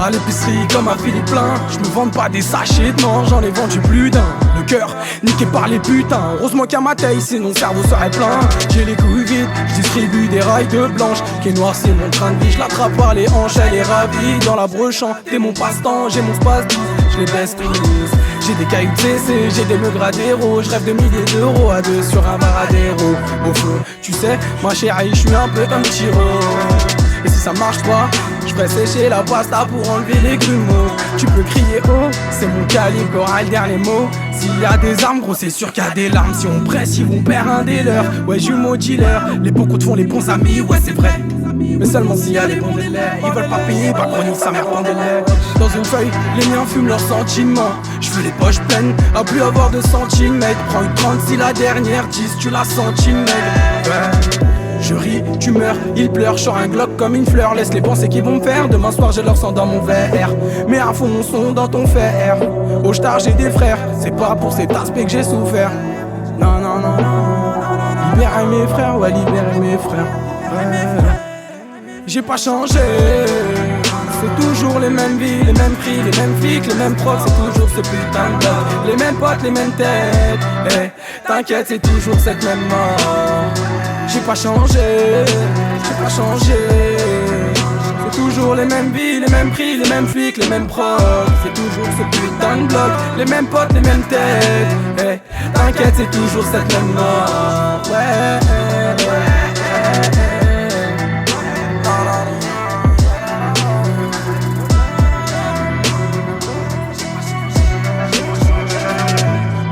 À l'épicerie comme à Philippe Plein, je me vends pas des sachets, non, j'en ai vendu plus d'un. Le cœur niqué par les putains, heureusement qu'il y a ma taille, sinon le cerveau serait plein. J'ai les couilles vides, je distribue des rails de blanche. Qui est noir, c'est mon train de vie, je l'attrape par les hanches, elle est ravie. Dans la brechant, t'es mon passe-temps, j'ai mon space, je les baisse tous. J'ai des cailloux CC, j'ai des meugradéros. Je rêve de milliers d'euros à deux sur un Varadero. Au fond, tu sais, ma chérie, je suis un peu comme Chiro. Et si ça marche pas, je ferai sécher la pasta pour enlever les grumeaux. Tu peux crier oh, c'est mon calibre, aura le dernier mot. S'il y a des armes, gros, c'est sûr qu'il y a des larmes. Si on presse, ils vont perdre un des leurs. Ouais, jumeau dealer, les bons coups font les bons amis, ouais, c'est vrai. Mais seulement s'il y a des bons délais. Ils veulent pas payer, pas chronique, sa mère prend des lait. Dans une feuille, les miens fument leurs sentiments. Je veux les poches pleines, à plus avoir de centimètres. Prends une 30 si la dernière 10, tu la centimètres. Ouais. Je ris, tu meurs, il pleure, je sors un Glock comme une fleur. Laisse les pensées qui vont me faire, demain soir j'ai leur sang dans mon verre. Mets à fond mon son dans ton fer. Au star j'ai des frères, c'est pas pour cet aspect que j'ai souffert. Non, non, non, non. Libérer mes frères, ouais, libérer mes frères. Ouais. J'ai pas changé. C'est toujours les mêmes vies, les mêmes prix, les mêmes flics, les mêmes profs, c'est toujours ce putain de bloc. Les mêmes potes, les mêmes têtes. Hey, t'inquiète, c'est toujours cette même mort. J'ai pas changé, j'ai pas changé. C'est toujours les mêmes vies, les mêmes prix, les mêmes flics, les mêmes profs. C'est toujours ce putain de bloc. Les mêmes potes, les mêmes têtes. Hey, t'inquiète, c'est toujours cette même mort. Ouais,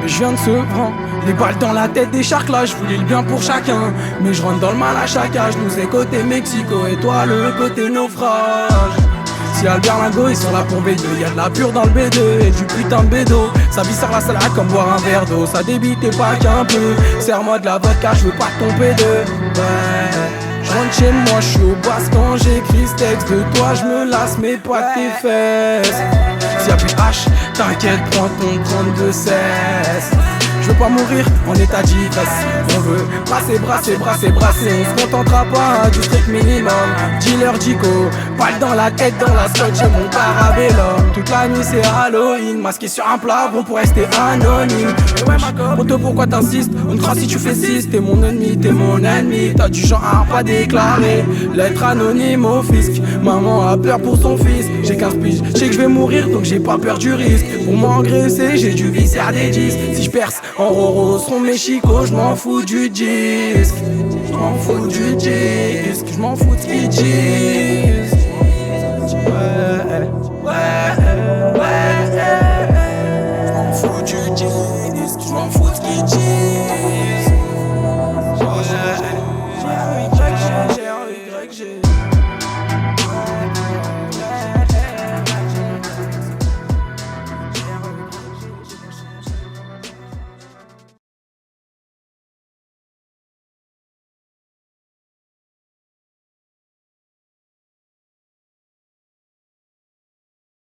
je viens de se prendre les balles dans la tête des sharks là, je voulais le bien pour chacun. Mais je rentre dans le mal à chaque âge. Nous c'est côté Mexico et toi le côté naufrage. Si Albert Lingot ils sont là pour B2, y'a de la pure dans le B2 et du putain de bédo. Ça viscère la salade comme boire un verre d'eau. Ça débite et pas qu'un peu. Serre-moi de la vodka, je veux pas tomber de. Ouais. Je rentre chez moi, je suis au basse quand j'écris ce texte de toi, je me lasse mais pas de tes fesses. S'il y a plus de H, t'inquiète, prends ton 32-16. Je veux pas mourir en état d'ivresse. On veut brasser, brasser, brasser, brasser. On se contentera pas du strict minimum. Dealer Dico, balle dans la tête, dans la scotch, j'ai mon parabellum. Toute la nuit c'est Halloween, masqué sur un plafond pour rester anonyme. Et ouais ma copine, poto pourquoi t'insistes? On te croit si tu fais 6, t'es mon ennemi. T'as du genre à pas déclarer, l'être anonyme au fisc. Maman a peur pour son fils, j'ai 15 piges, je sais que je vais mourir donc j'ai pas peur du risque. Pour m'engraisser, j'ai du viscère des 10. Si je perce en roro seront mes chicots, je m'en fous du disque. Je m'en fous du disque, je m'en fous de ce qu'ils disent. Ouais, ouais, ouais. Je m'en fous du disque, je m'en fous de ce qu'ils disent.